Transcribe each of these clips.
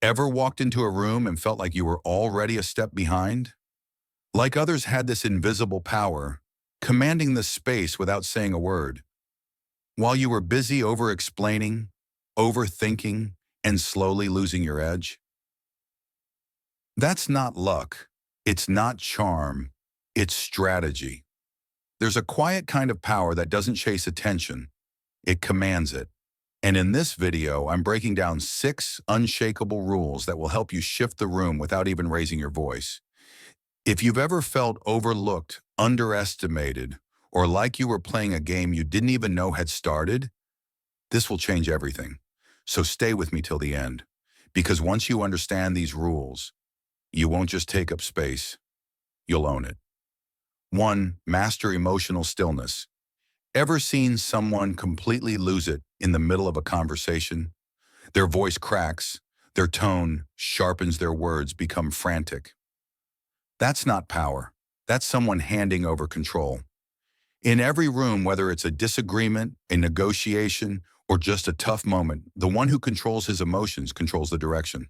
Ever walked into a room and felt like you were already a step behind? Like others had this invisible power, commanding the space without saying a word. While you were busy over-explaining, overthinking, and slowly losing your edge? That's not luck. It's not charm. It's strategy. There's a quiet kind of power that doesn't chase attention. It commands it. And in this video, I'm breaking down 6 unshakable rules that will help you shift the room without even raising your voice. If you've ever felt overlooked, underestimated, or like you were playing a game you didn't even know had started, this will change everything. So stay with me till the end, because once you understand these rules, you won't just take up space, you'll own it. 1. Master emotional stillness. Ever seen someone completely lose it in the middle of a conversation? Their voice cracks, their tone sharpens, their words become frantic. That's not power. That's someone handing over control. In every room, whether it's a disagreement, a negotiation, or just a tough moment, the one who controls his emotions controls the direction.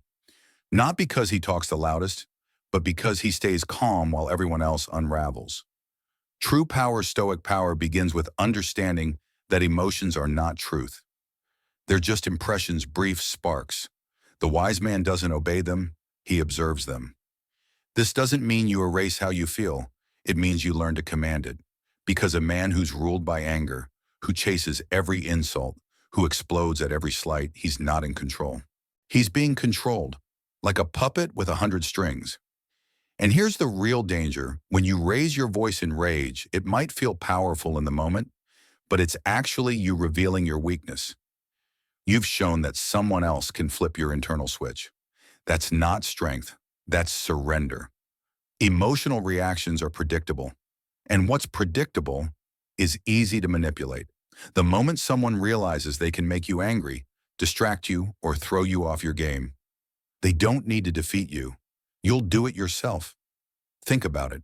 Not because he talks the loudest, but because he stays calm while everyone else unravels. True power, Stoic power, begins with understanding that emotions are not truth. They're just impressions, brief sparks. The wise man doesn't obey them, he observes them. This doesn't mean you erase how you feel. It means you learn to command it. Because a man who's ruled by anger, who chases every insult, who explodes at every slight, he's not in control. He's being controlled, like a puppet with 100 strings. And here's the real danger. When you raise your voice in rage, it might feel powerful in the moment, but it's actually you revealing your weakness. You've shown that someone else can flip your internal switch. That's not strength. That's surrender. Emotional reactions are predictable. And what's predictable is easy to manipulate. The moment someone realizes they can make you angry, distract you, or throw you off your game, they don't need to defeat you. You'll do it yourself. Think about it.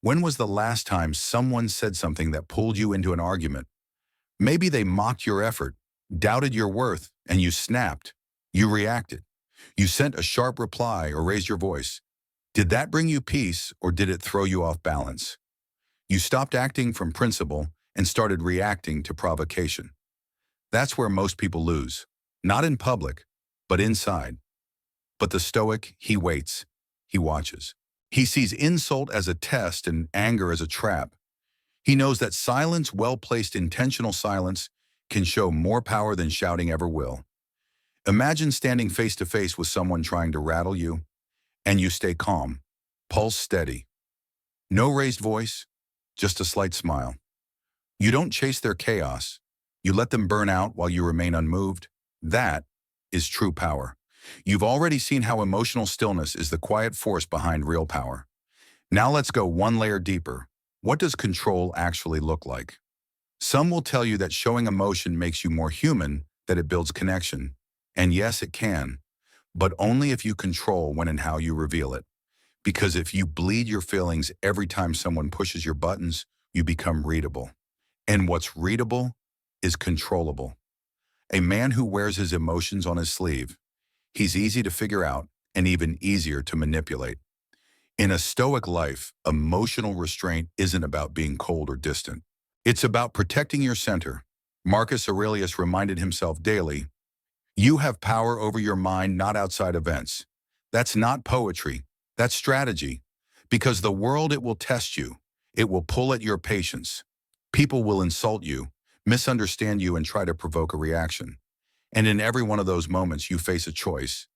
When was the last time someone said something that pulled you into an argument? Maybe they mocked your effort, doubted your worth, and you snapped. You reacted. You sent a sharp reply or raised your voice. Did that bring you peace, or did it throw you off balance? You stopped acting from principle and started reacting to provocation. That's where most people lose. Not in public, but inside. But the Stoic, he waits. He watches. He sees insult as a test and anger as a trap. He knows that silence, well-placed intentional silence, can show more power than shouting ever will. Imagine standing face to face with someone trying to rattle you, and you stay calm, pulse steady. No raised voice, just a slight smile. You don't chase their chaos. You let them burn out while you remain unmoved. That is true power. You've already seen how emotional stillness is the quiet force behind real power. Now let's go one layer deeper. What does control actually look like? Some will tell you that showing emotion makes you more human, that it builds connection. And yes, it can, but only if you control when and how you reveal it. Because if you bleed your feelings every time someone pushes your buttons, you become readable. And what's readable is controllable. A man who wears his emotions on his sleeve, he's easy to figure out and even easier to manipulate. In a Stoic life, emotional restraint isn't about being cold or distant. It's about protecting your center. Marcus Aurelius reminded himself daily, you have power over your mind, not outside events. That's not poetry. That's strategy. Because the world, it will test you. It will pull at your patience. People will insult you, misunderstand you, and try to provoke a reaction. And in every one of those moments, you face a choice.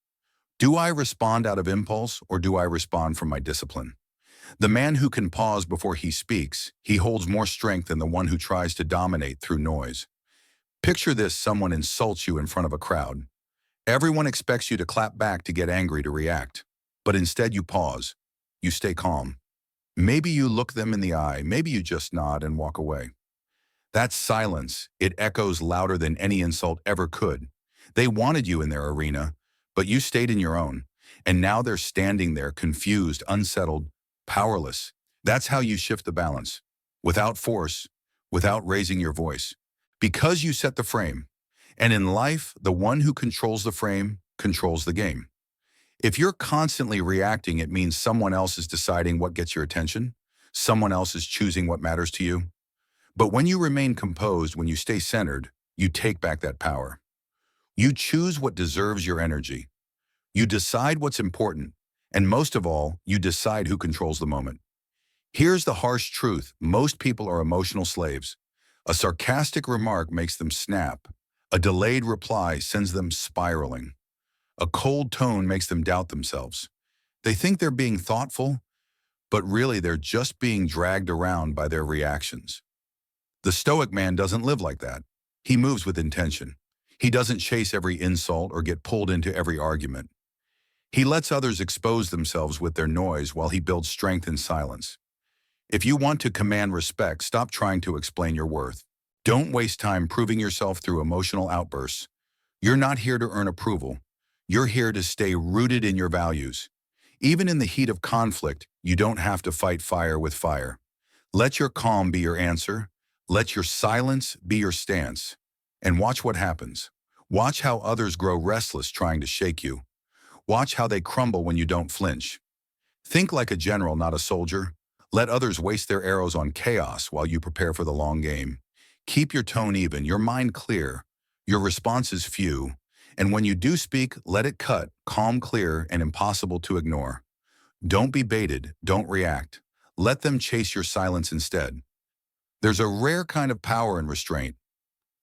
Do I respond out of impulse, or do I respond from my discipline? The man who can pause before he speaks, he holds more strength than the one who tries to dominate through noise. Picture this: someone insults you in front of a crowd. Everyone expects you to clap back, to get angry, to react. But instead you pause. You stay calm. Maybe you look them in the eye, maybe you just nod and walk away. That's silence. It echoes louder than any insult ever could. They wanted you in their arena, but you stayed in your own. And now they're standing there, confused, unsettled, powerless. That's how you shift the balance. Without force, without raising your voice. Because you set the frame. And in life, the one who controls the frame controls the game. If you're constantly reacting, it means someone else is deciding what gets your attention. Someone else is choosing what matters to you. But when you remain composed, when you stay centered, you take back that power. You choose what deserves your energy. You decide what's important. And most of all, you decide who controls the moment. Here's the harsh truth. Most people are emotional slaves. A sarcastic remark makes them snap. A delayed reply sends them spiraling. A cold tone makes them doubt themselves. They think they're being thoughtful, but really they're just being dragged around by their reactions. The Stoic man doesn't live like that. He moves with intention. He doesn't chase every insult or get pulled into every argument. He lets others expose themselves with their noise while he builds strength in silence. If you want to command respect, stop trying to explain your worth. Don't waste time proving yourself through emotional outbursts. You're not here to earn approval. You're here to stay rooted in your values. Even in the heat of conflict, you don't have to fight fire with fire. Let your calm be your answer. Let your silence be your stance. And watch what happens. Watch how others grow restless trying to shake you. Watch how they crumble when you don't flinch. Think like a general, not a soldier. Let others waste their arrows on chaos while you prepare for the long game. Keep your tone even, your mind clear, your responses few, and when you do speak, let it cut, calm, clear, and impossible to ignore. Don't be baited, don't react. Let them chase your silence instead. There's a rare kind of power in restraint.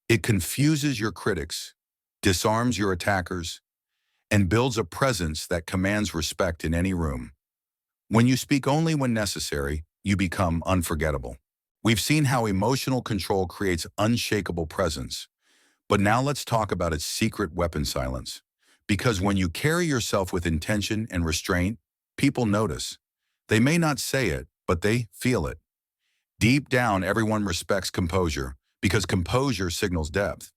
It confuses your critics, disarms your attackers, and builds a presence that commands respect in any room. When you speak only when necessary, you become unforgettable. We've seen how emotional control creates unshakable presence. But now let's talk about its secret weapon, silence. Because when you carry yourself with intention and restraint, people notice. They may not say it, but they feel it. Deep down, everyone respects composure because composure signals depth.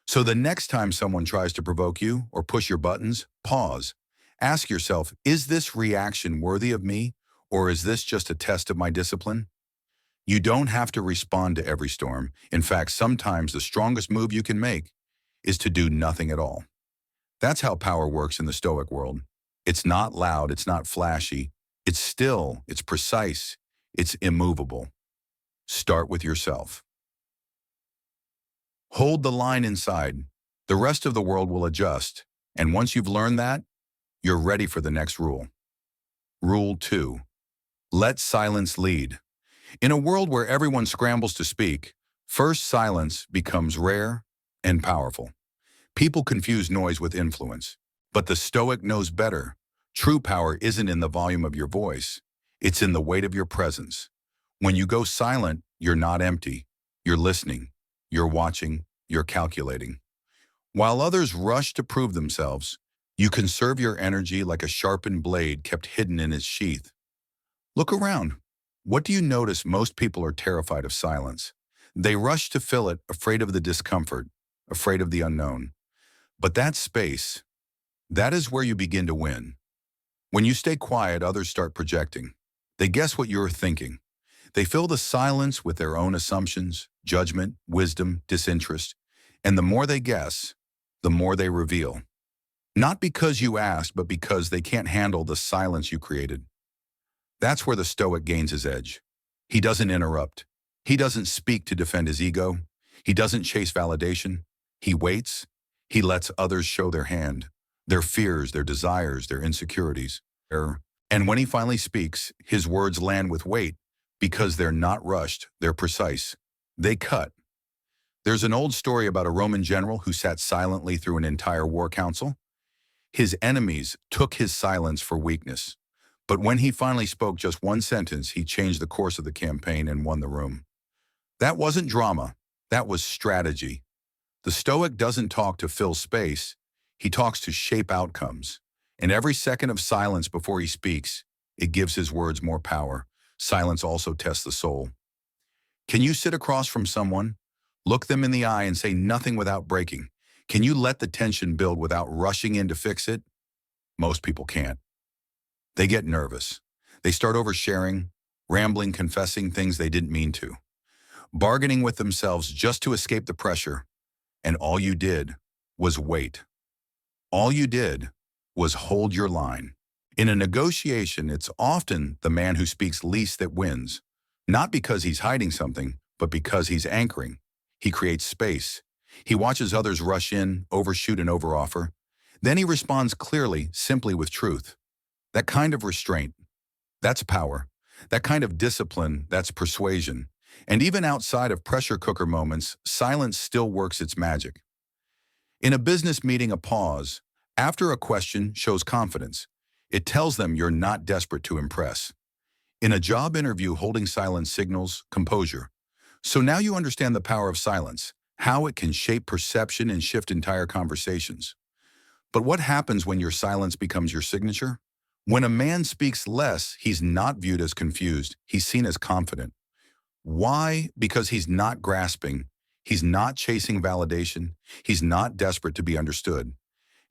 So the next time someone tries to provoke you or push your buttons, pause. Ask yourself, is this reaction worthy of me, or is this just a test of my discipline? You don't have to respond to every storm. In fact, sometimes the strongest move you can make is to do nothing at all. That's how power works in the Stoic world. It's not loud, it's not flashy. It's still, it's precise, it's immovable. Start with yourself. Hold the line inside. The rest of the world will adjust. And once you've learned that, you're ready for the next rule. Rule 2. Let silence lead. In a world where everyone scrambles to speak, first silence becomes rare and powerful. People confuse noise with influence. But the Stoic knows better. True power isn't in the volume of your voice. It's in the weight of your presence. When you go silent, you're not empty. You're listening. You're watching. You're calculating. While others rush to prove themselves, you conserve your energy like a sharpened blade kept hidden in its sheath. Look around. What do you notice? Most people are terrified of silence. They rush to fill it, afraid of the discomfort, afraid of the unknown. But that space, that is where you begin to win. When you stay quiet, others start projecting. They guess what you're thinking. They fill the silence with their own assumptions, judgment, wisdom, disinterest. And the more they guess, the more they reveal. Not because you asked, but because they can't handle the silence you created. That's where the Stoic gains his edge. He doesn't interrupt. He doesn't speak to defend his ego. He doesn't chase validation. He waits. He lets others show their hand, their fears, their desires, their insecurities. And when he finally speaks, his words land with weight because they're not rushed, they're precise. They cut. There's an old story about a Roman general who sat silently through an entire war council. His enemies took his silence for weakness. But when he finally spoke just one sentence, he changed the course of the campaign and won the room. That wasn't drama. That was strategy. The Stoic doesn't talk to fill space. He talks to shape outcomes. And every second of silence before he speaks, it gives his words more power. Silence also tests the soul. Can you sit across from someone, look them in the eye and say nothing without breaking? Can you let the tension build without rushing in to fix it? Most people can't. They get nervous. They start oversharing, rambling, confessing things they didn't mean to, bargaining with themselves just to escape the pressure. And all you did was wait. All you did was hold your line. In a negotiation, it's often the man who speaks least that wins, not because he's hiding something, but because he's anchoring. He creates space. He watches others rush in, overshoot, and overoffer. Then he responds clearly, simply with truth. That kind of restraint, that's power. That kind of discipline, that's persuasion. And even outside of pressure cooker moments, silence still works its magic. In a business meeting, a pause after a question shows confidence. It tells them you're not desperate to impress. In a job interview, holding silence signals composure. So now you understand the power of silence, how it can shape perception and shift entire conversations. But what happens when your silence becomes your signature? When a man speaks less, he's not viewed as confused, he's seen as confident. Why? Because he's not grasping, he's not chasing validation, he's not desperate to be understood.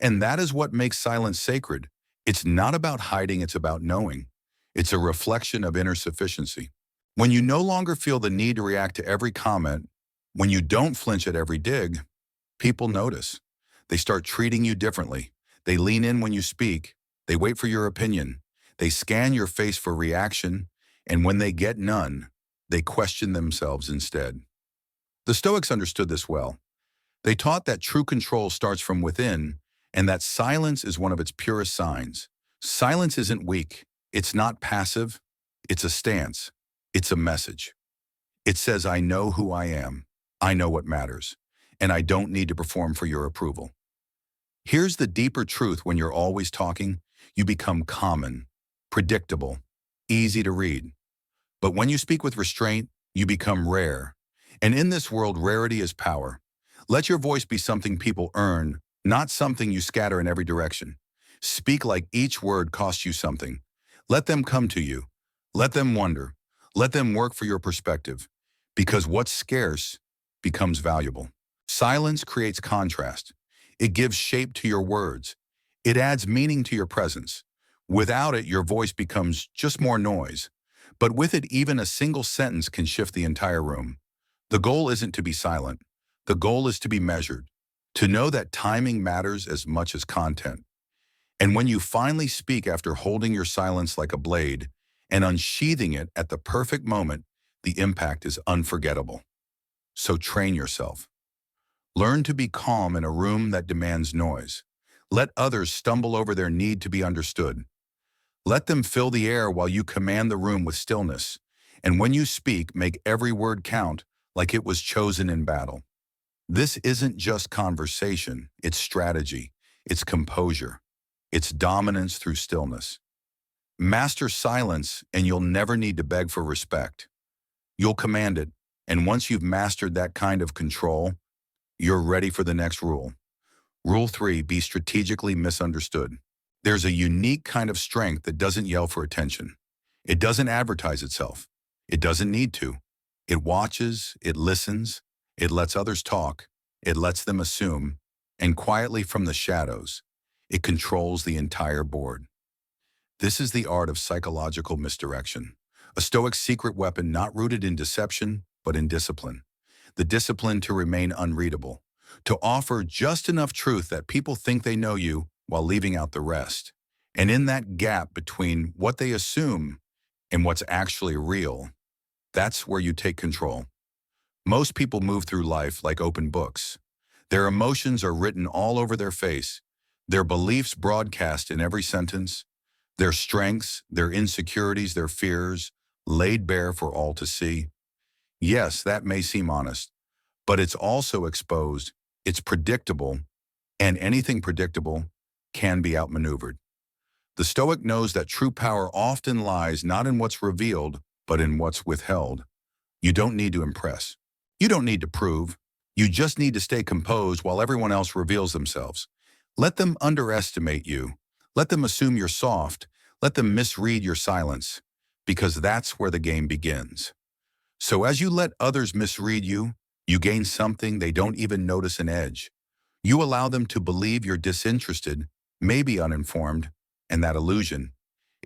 And that is what makes silence sacred. It's not about hiding, it's about knowing. It's a reflection of inner sufficiency. When you no longer feel the need to react to every comment, when you don't flinch at every dig, people notice. They start treating you differently. They lean in when you speak. They wait for your opinion. They scan your face for reaction, and when they get none, they question themselves instead. The Stoics understood this well. They taught that true control starts from within, and that silence is one of its purest signs. Silence isn't weak. It's not passive. It's a stance. It's a message. It says, I know who I am. I know what matters, and I don't need to perform for your approval. Here's the deeper truth: when you're always talking, you become common, predictable, easy to read. But when you speak with restraint, you become rare. And in this world, rarity is power. Let your voice be something people earn, not something you scatter in every direction. Speak like each word costs you something. Let them come to you. Let them wonder. Let them work for your perspective. Because what's scarce becomes valuable. Silence creates contrast. It gives shape to your words. It adds meaning to your presence. Without it, your voice becomes just more noise. But with it, even a single sentence can shift the entire room. The goal isn't to be silent. The goal is to be measured, to know that timing matters as much as content. And when you finally speak after holding your silence like a blade and unsheathing it at the perfect moment, the impact is unforgettable. So train yourself. Learn to be calm in a room that demands noise. Let others stumble over their need to be understood. Let them fill the air while you command the room with stillness. And when you speak, make every word count like it was chosen in battle. This isn't just conversation, it's strategy, it's composure, it's dominance through stillness. Master silence, and you'll never need to beg for respect. You'll command it, and once you've mastered that kind of control, you're ready for the next rule. Rule 3, be strategically misunderstood. There's a unique kind of strength that doesn't yell for attention. It doesn't advertise itself. It doesn't need to. It watches, it listens, it lets others talk, it lets them assume, and quietly from the shadows, it controls the entire board. This is the art of psychological misdirection, a Stoic secret weapon not rooted in deception, but in discipline. The discipline to remain unreadable, to offer just enough truth that people think they know you while leaving out the rest. And in that gap between what they assume and what's actually real, that's where you take control. Most people move through life like open books. Their emotions are written all over their face, their beliefs broadcast in every sentence, their strengths, their insecurities, their fears, laid bare for all to see. Yes, that may seem honest, but it's also exposed, it's predictable, and anything predictable can be outmaneuvered. The Stoic knows that true power often lies not in what's revealed, but in what's withheld. You don't need to impress. You don't need to prove. You just need to stay composed while everyone else reveals themselves. Let them underestimate you. Let them assume you're soft. Let them misread your silence, because that's where the game begins. So as you let others misread you, you gain something they don't even notice: an edge. You allow them to believe you're disinterested, maybe uninformed, and that illusion,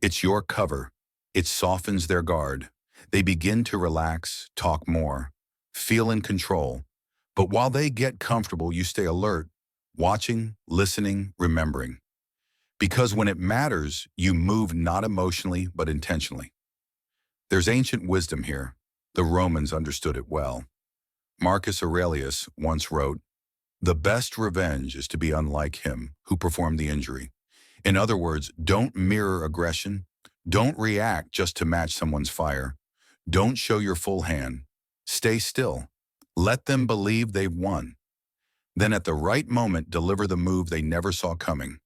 it's your cover. It softens their guard. They begin to relax, talk more, feel in control. But while they get comfortable, you stay alert, watching, listening, remembering. Because when it matters, you move not emotionally, but intentionally. There's ancient wisdom here. The Romans understood it well. Marcus Aurelius once wrote, "The best revenge is to be unlike him who performed the injury." In other words, don't mirror aggression. Don't react just to match someone's fire. Don't show your full hand. Stay still. Let them believe they've won. Then at the right moment, deliver the move they never saw coming.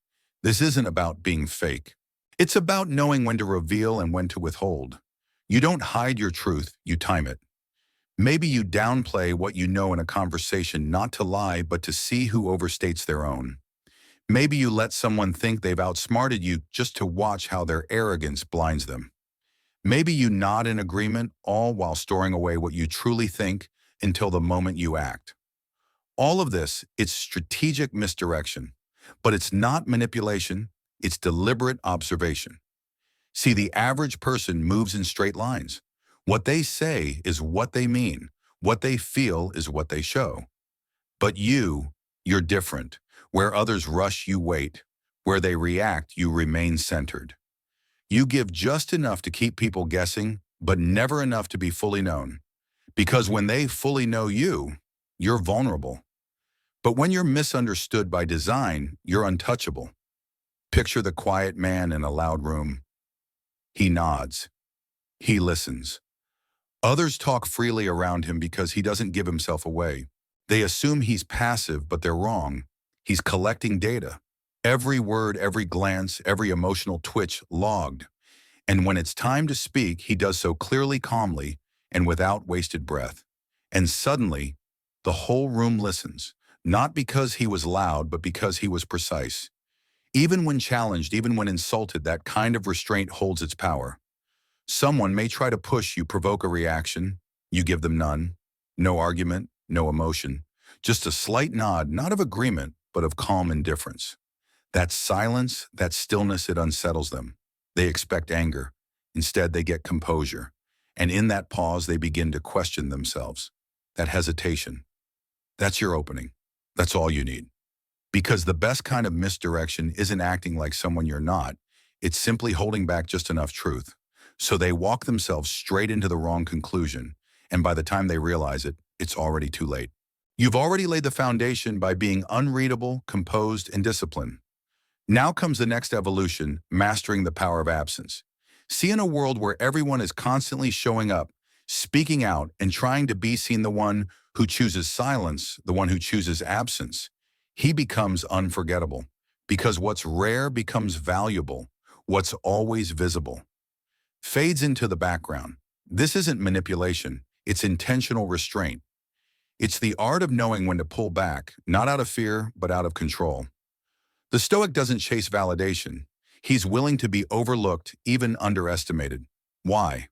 This isn't about being fake. It's about knowing when to reveal and when to withhold. You don't hide your truth, you time it. Maybe you downplay what you know in a conversation, not to lie, but to see who overstates their own. Maybe you let someone think they've outsmarted you just to watch how their arrogance blinds them. Maybe you nod in agreement, all while storing away what you truly think until the moment you act. All of this, it's strategic misdirection, but it's not manipulation, it's deliberate observation. See, the average person moves in straight lines. What they say is what they mean. What they feel is what they show. But you're different. Where others rush, you wait. Where they react, you remain centered. You give just enough to keep people guessing, but never enough to be fully known. Because when they fully know you, you're vulnerable. But when you're misunderstood by design, you're untouchable. Picture the quiet man in a loud room. He nods. He listens. Others talk freely around him because he doesn't give himself away. They assume he's passive, but they're wrong. He's collecting data. Every word, every glance, every emotional twitch logged. And when it's time to speak, he does so clearly, calmly, and without wasted breath. And suddenly, the whole room listens, not because he was loud, but because he was precise. Even when challenged, even when insulted, that kind of restraint holds its power. Someone may try to push you, provoke a reaction. You give them none. No argument, no emotion. Just a slight nod, not of agreement, but of calm indifference. That silence, that stillness, it unsettles them. They expect anger. Instead, they get composure. And in that pause, they begin to question themselves. That hesitation. That's your opening. That's all you need. Because the best kind of misdirection isn't acting like someone you're not. It's simply holding back just enough truth. So they walk themselves straight into the wrong conclusion. And by the time they realize it, it's already too late. You've already laid the foundation by being unreadable, composed, and disciplined. Now comes the next evolution, mastering the power of absence. See, in a world where everyone is constantly showing up, speaking out, and trying to be seen, the one who chooses silence, the one who chooses absence, he becomes unforgettable. Because what's rare becomes valuable. What's always visible fades into the background. This isn't manipulation, it's intentional restraint. It's the art of knowing when to pull back, not out of fear, but out of control. The Stoic doesn't chase validation. He's willing to be overlooked, even underestimated. Why?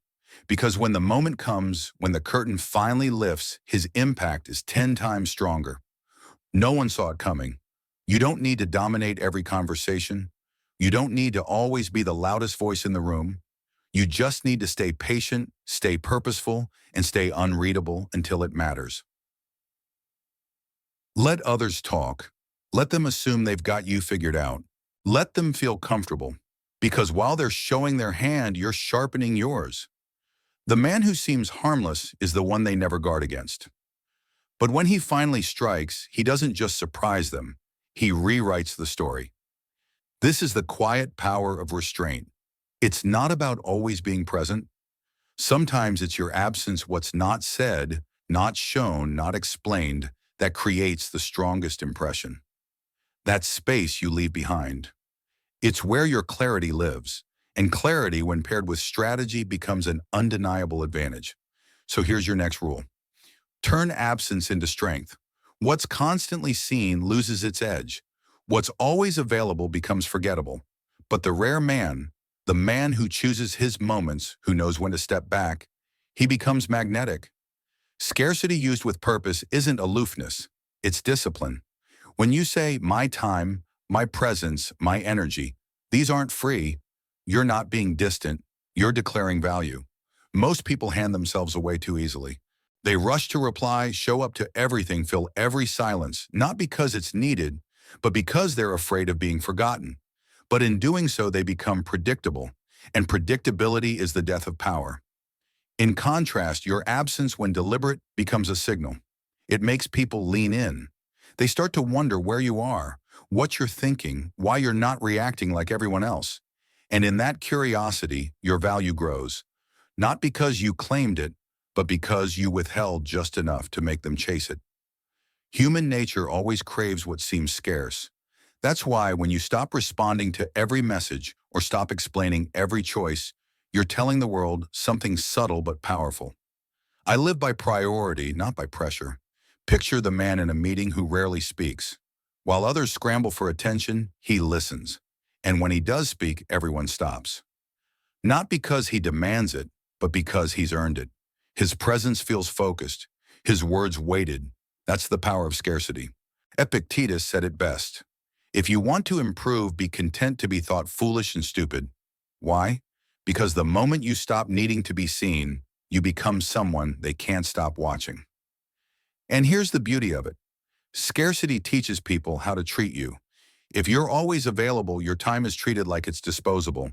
Because when the moment comes, when the curtain finally lifts, his impact is 10 times stronger. No one saw it coming. You don't need to dominate every conversation. You don't need to always be the loudest voice in the room. You just need to stay patient, stay purposeful, and stay unreadable until it matters. Let others talk. Let them assume they've got you figured out. Let them feel comfortable. Because while they're showing their hand, you're sharpening yours. The man who seems harmless is the one they never guard against. But when he finally strikes, he doesn't just surprise them. He rewrites the story. This is the quiet power of restraint. It's not about always being present. Sometimes it's your absence, what's not said, not shown, not explained, that creates the strongest impression. That space you leave behind. It's where your clarity lives. And clarity, when paired with strategy, becomes an undeniable advantage. So here's your next rule. Turn absence into strength. What's constantly seen loses its edge. What's always available becomes forgettable. But the rare man, the man who chooses his moments, who knows when to step back, he becomes magnetic. Scarcity used with purpose isn't aloofness, it's discipline. When you say, my time, my presence, my energy, these aren't free, you're not being distant, you're declaring value. Most people hand themselves away too easily. They rush to reply, show up to everything, fill every silence, not because it's needed, but because they're afraid of being forgotten. But in doing so, they become predictable, and predictability is the death of power. In contrast, your absence when deliberate becomes a signal. It makes people lean in. They start to wonder where you are, what you're thinking, why you're not reacting like everyone else. And in that curiosity, your value grows. Not because you claimed it, but because you withheld just enough to make them chase it. Human nature always craves what seems scarce. That's why when you stop responding to every message or stop explaining every choice, you're telling the world something subtle but powerful. I live by priority, not by pressure. Picture the man in a meeting who rarely speaks. While others scramble for attention, he listens. And when he does speak, everyone stops. Not because he demands it, but because he's earned it. His presence feels focused, his words weighted. That's the power of scarcity. Epictetus said it best. If you want to improve, be content to be thought foolish and stupid. Why? Because the moment you stop needing to be seen, you become someone they can't stop watching. And here's the beauty of it. Scarcity teaches people how to treat you. If you're always available, your time is treated like it's disposable.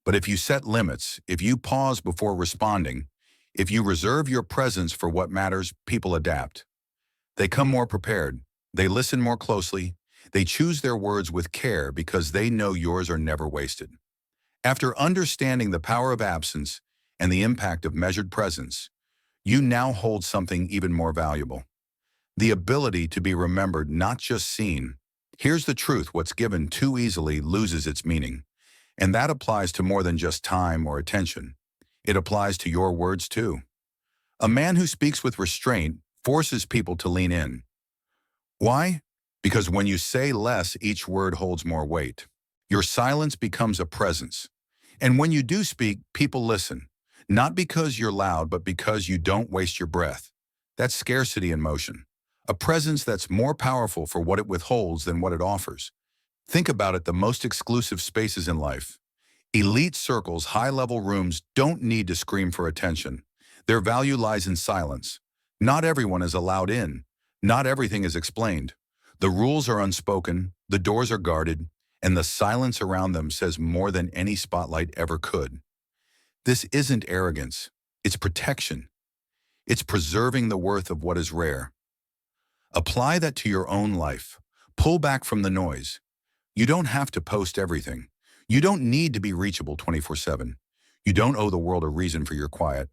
But if you set limits, if you pause before responding, if you reserve your presence for what matters, people adapt. They come more prepared. They listen more closely. They choose their words with care because they know yours are never wasted. After understanding the power of absence and the impact of measured presence, you now hold something even more valuable. The ability to be remembered, not just seen. Here's the truth: what's given too easily loses its meaning. And that applies to more than just time or attention. It applies to your words too. A man who speaks with restraint forces people to lean in. Why? Because when you say less, each word holds more weight. Your silence becomes a presence. And when you do speak, people listen. Not because you're loud, but because you don't waste your breath. That's scarcity in motion. A presence that's more powerful for what it withholds than what it offers. Think about it: the most exclusive spaces in life. Elite circles, high-level rooms don't need to scream for attention. Their value lies in silence. Not everyone is allowed in. Not everything is explained. The rules are unspoken, the doors are guarded, and the silence around them says more than any spotlight ever could. This isn't arrogance. It's protection. It's preserving the worth of what is rare. Apply that to your own life. Pull back from the noise. You don't have to post everything. You don't need to be reachable 24/7. You don't owe the world a reason for your quiet.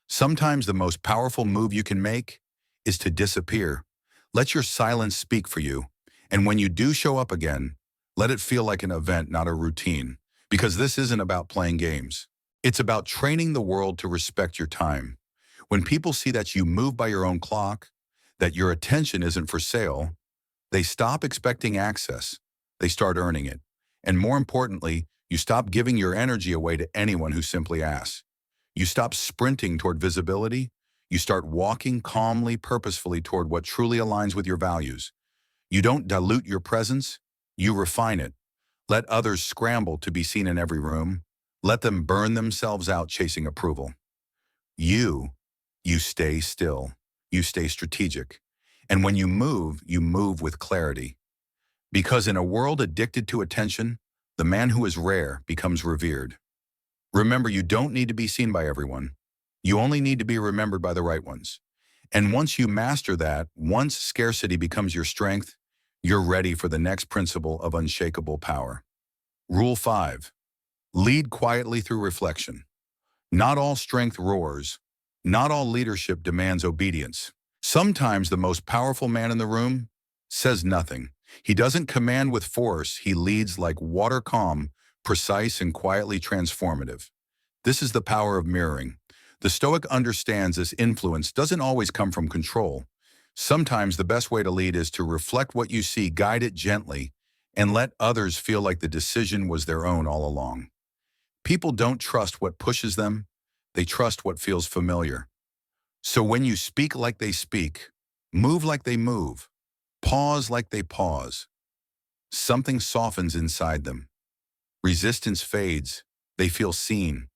Sometimes the most powerful move you can make is to disappear. Let your silence speak for you. And when you do show up again, let it feel like an event, not a routine. Because this isn't about playing games. It's about training the world to respect your time. When people see that you move by your own clock, that your attention isn't for sale, they stop expecting access. They start earning it. And more importantly, you stop giving your energy away to anyone who simply asks. You stop sprinting toward visibility. You start walking calmly, purposefully toward what truly aligns with your values. You don't dilute your presence, you refine it. Let others scramble to be seen in every room. Let them burn themselves out chasing approval. You stay still. You stay strategic. And when you move with clarity. Because in a world addicted to attention, the man who is rare becomes revered. Remember, you don't need to be seen by everyone. You only need to be remembered by the right ones. And once you master that, once scarcity becomes your strength, you're ready for the next principle of unshakable power. Rule 5. Lead quietly through reflection. Not all strength roars. Not all leadership demands obedience. Sometimes the most powerful man in the room says nothing. He doesn't command with force. He leads like water, calm, precise, and quietly transformative. This is the power of mirroring. The Stoic understands this influence doesn't always come from control. Sometimes the best way to lead is to reflect what you see, guide it gently, and let others feel like the decision was their own all along. People don't trust what pushes them. They trust what feels familiar. So when you speak like they speak, move like they move, pause like they pause, something softens inside them. Resistance fades. They feel seen.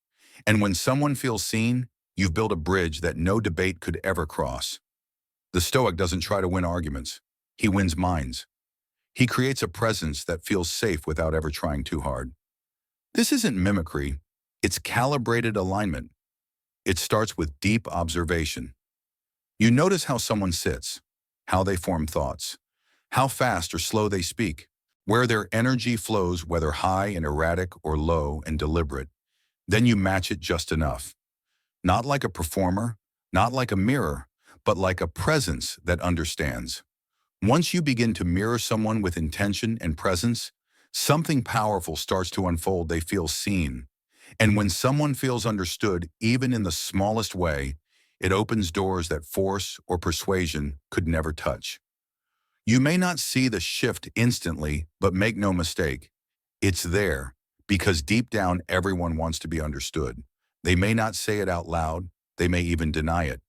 And when someone feels seen, you've built a bridge that no debate could ever cross. The Stoic doesn't try to win arguments. He wins minds. He creates a presence that feels safe without ever trying too hard. This isn't mimicry, it's calibrated alignment. It starts with deep observation. You notice how someone sits, how they form thoughts, how fast or slow they speak, where their energy flows, whether high and erratic or low and deliberate. Then you match it just enough. Not like a performer, not like a mirror, but like a presence that understands. Once you begin to mirror someone with intention and presence, something powerful starts to unfold. They feel seen. And when someone feels understood, even in the smallest way, it opens doors that force or persuasion could never touch. You may not see the shift instantly, but make no mistake, it's there, because deep down everyone wants to be understood. They may not say it out loud, they may even deny it.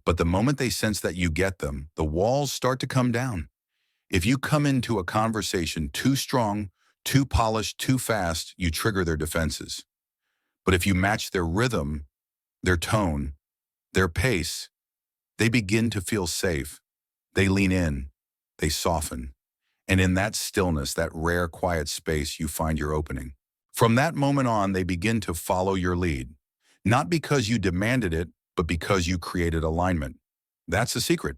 But the moment they sense that you get them, the walls start to come down. If you come into a conversation too strong, too polished, too fast, you trigger their defenses. But if you match their rhythm, their tone, their pace, they begin to feel safe. They lean in, they soften. And in that stillness, that rare quiet space, you find your opening. From that moment on, they begin to follow your lead. Not because you demanded it, but because you created alignment. That's the secret.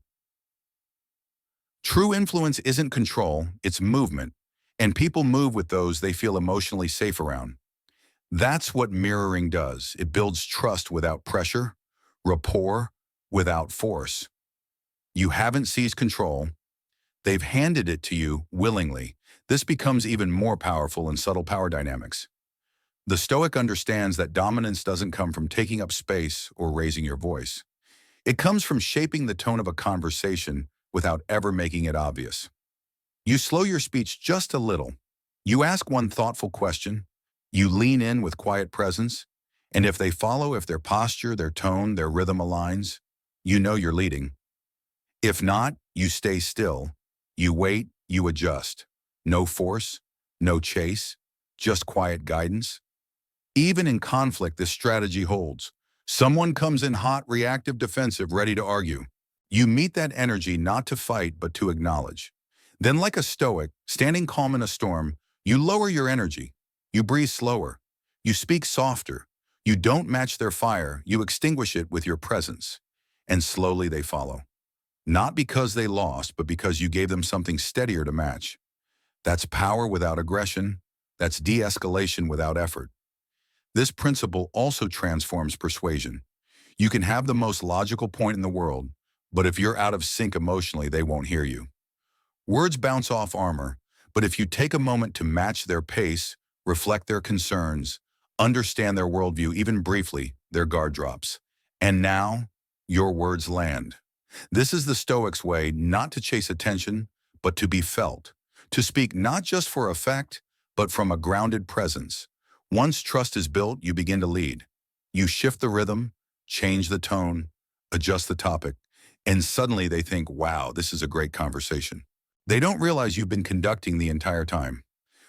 True influence isn't control, it's movement. And people move with those they feel emotionally safe around. That's what mirroring does. It builds trust without pressure, rapport without force. You haven't seized control. They've handed it to you willingly. This becomes even more powerful in subtle power dynamics. The Stoic understands that dominance doesn't come from taking up space or raising your voice. It comes from shaping the tone of a conversation without ever making it obvious. You slow your speech just a little. You ask one thoughtful question. You lean in with quiet presence. And if they follow, if their posture, their tone, their rhythm aligns, you know you're leading. If not, you stay still. You wait, you adjust. No force, no chase, just quiet guidance. Even in conflict, this strategy holds. Someone comes in hot, reactive, defensive, ready to argue. You meet that energy not to fight, but to acknowledge. Then, like a Stoic, standing calm in a storm, you lower your energy. You breathe slower. You speak softer. You don't match their fire. You extinguish it with your presence. And slowly they follow. Not because they lost, but because you gave them something steadier to match. That's power without aggression. That's de-escalation without effort. This principle also transforms persuasion. You can have the most logical point in the world, but if you're out of sync emotionally, they won't hear you. Words bounce off armor, but if you take a moment to match their pace, reflect their concerns, understand their worldview, even briefly, their guard drops. And now, your words land. This is the Stoics' way not to chase attention, but to be felt. To speak not just for effect, but from a grounded presence. Once trust is built, you begin to lead. You shift the rhythm, change the tone, adjust the topic, and suddenly they think, wow, this is a great conversation. They don't realize you've been conducting the entire time.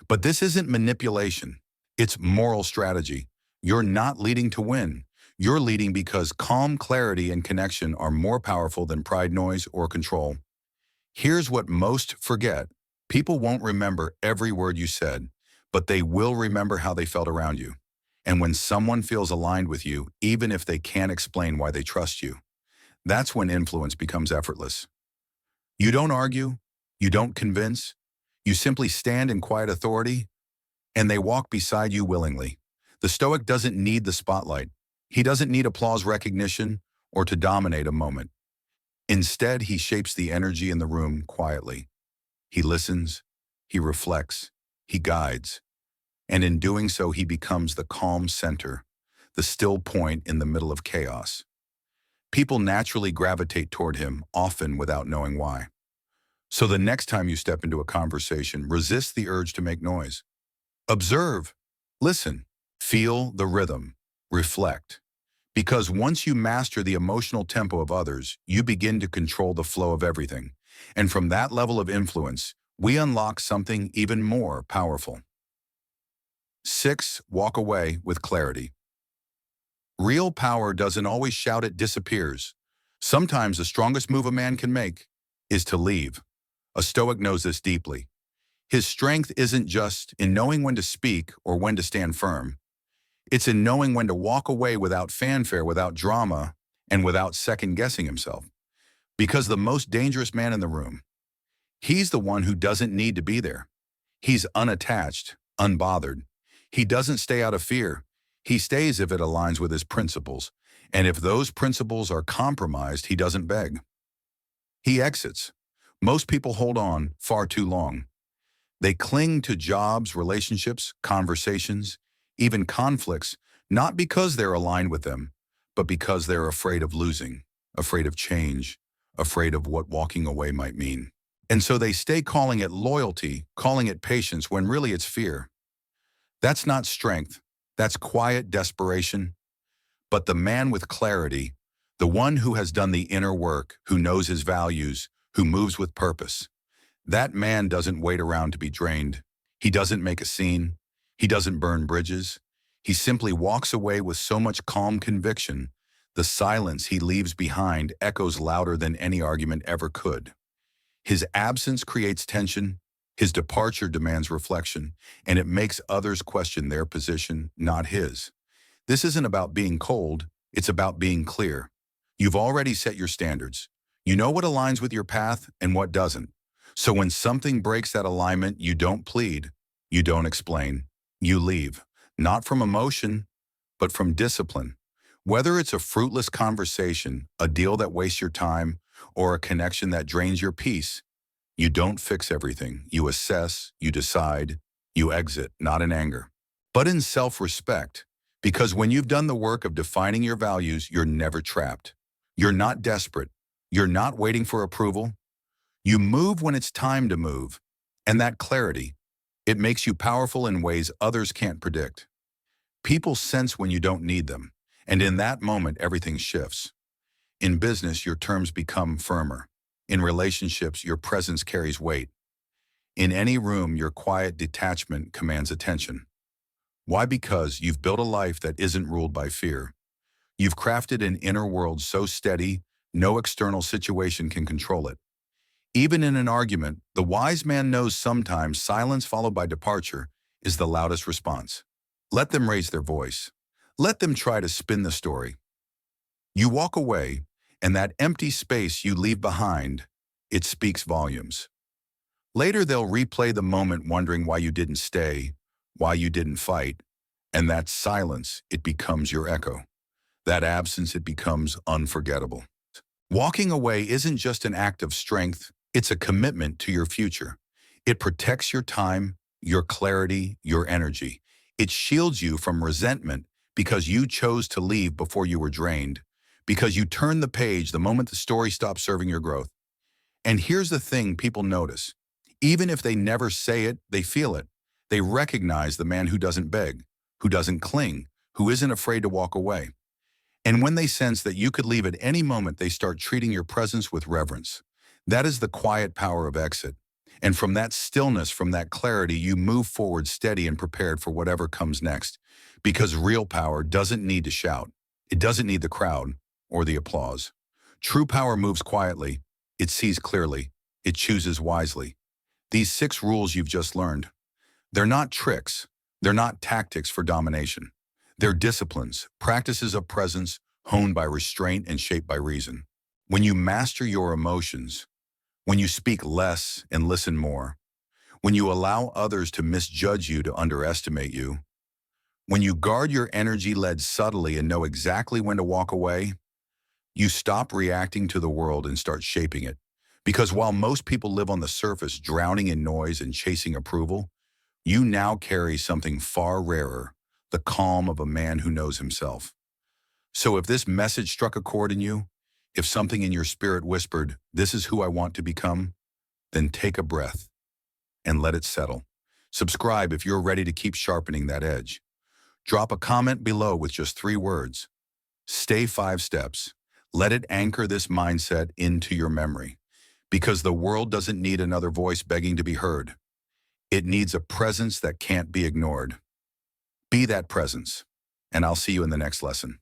But this isn't manipulation. It's moral strategy. You're not leading to win. You're leading because calm, clarity, and connection are more powerful than pride, noise, or control. Here's what most forget. People won't remember every word you said, but they will remember how they felt around you. And when someone feels aligned with you, even if they can't explain why they trust you, that's when influence becomes effortless. You don't argue, you don't convince, you simply stand in quiet authority, and they walk beside you willingly. The Stoic doesn't need the spotlight. He doesn't need applause, recognition, or to dominate a moment. Instead, he shapes the energy in the room quietly. He listens, he reflects, he guides. And in doing so, he becomes the calm center, the still point in the middle of chaos. People naturally gravitate toward him, often without knowing why. So the next time you step into a conversation, resist the urge to make noise. Observe, listen, feel the rhythm, reflect. Because once you master the emotional tempo of others, you begin to control the flow of everything. And from that level of influence, we unlock something even more powerful. 6. Walk away with clarity. Real power doesn't always shout, it disappears. Sometimes the strongest move a man can make is to leave. A Stoic knows this deeply. His strength isn't just in knowing when to speak or when to stand firm. It's in knowing when to walk away without fanfare, without drama, and without second-guessing himself. Because the most dangerous man in the room, he's the one who doesn't need to be there. He's unattached, unbothered. He doesn't stay out of fear. He stays if it aligns with his principles. And if those principles are compromised, he doesn't beg. He exits. Most people hold on far too long. They cling to jobs, relationships, conversations, even conflicts, not because they're aligned with them, but because they're afraid of losing, afraid of change, afraid of what walking away might mean. And so they stay calling it loyalty, calling it patience, when really it's fear. That's not strength. That's quiet desperation. But the man with clarity, the one who has done the inner work, who knows his values, who moves with purpose, that man doesn't wait around to be drained. He doesn't make a scene. He doesn't burn bridges. He simply walks away with so much calm conviction. The silence he leaves behind echoes louder than any argument ever could. His absence creates tension. His departure demands reflection, and it makes others question their position, not his. This isn't about being cold. It's about being clear. You've already set your standards. You know what aligns with your path and what doesn't. So when something breaks that alignment, you don't plead, you don't explain, you leave, not from emotion, but from discipline. Whether it's a fruitless conversation, a deal that wastes your time, or a connection that drains your peace, you don't fix everything. You assess, you decide, you exit, not in anger, but in self-respect. Because when you've done the work of defining your values, you're never trapped. You're not desperate. You're not waiting for approval. You move when it's time to move. And that clarity, it makes you powerful in ways others can't predict. People sense when you don't need them. And in that moment, everything shifts. In business, your terms become firmer. In relationships, your presence carries weight. In any room, your quiet detachment commands attention. Why? Because you've built a life that isn't ruled by fear. You've crafted an inner world so steady, no external situation can control it. Even in an argument, the wise man knows sometimes silence followed by departure is the loudest response. Let them raise their voice. Let them try to spin the story. You walk away, and that empty space you leave behind, it speaks volumes. Later, they'll replay the moment wondering why you didn't stay, why you didn't fight, and that silence, it becomes your echo. That absence, it becomes unforgettable. Walking away isn't just an act of strength, it's a commitment to your future. It protects your time, your clarity, your energy. It shields you from resentment because you chose to leave before you were drained, because you turned the page the moment the story stopped serving your growth. And here's the thing people notice. Even if they never say it, they feel it. They recognize the man who doesn't beg, who doesn't cling, who isn't afraid to walk away. And when they sense that you could leave at any moment, they start treating your presence with reverence. That is the quiet power of exit. And from that stillness, from that clarity, you move forward steady and prepared for whatever comes next. Because real power doesn't need to shout. It doesn't need the crowd or the applause. True power moves quietly. It sees clearly. It chooses wisely. These 6 rules you've just learned, they're not tricks. They're not tactics for domination. They're disciplines, practices of presence, honed by restraint and shaped by reason. When you master your emotions, when you speak less and listen more, when you allow others to misjudge you, to underestimate you, when you guard your energy led subtly and know exactly when to walk away, you stop reacting to the world and start shaping it. Because while most people live on the surface, drowning in noise and chasing approval, you now carry something far rarer, the calm of a man who knows himself. So if this message struck a chord in you, if something in your spirit whispered, "This is who I want to become," then take a breath and let it settle. Subscribe if you're ready to keep sharpening that edge. Drop a comment below with just 3 words. Stay 5 steps. Let it anchor this mindset into your memory. Because the world doesn't need another voice begging to be heard. It needs a presence that can't be ignored. Be that presence, and I'll see you in the next lesson.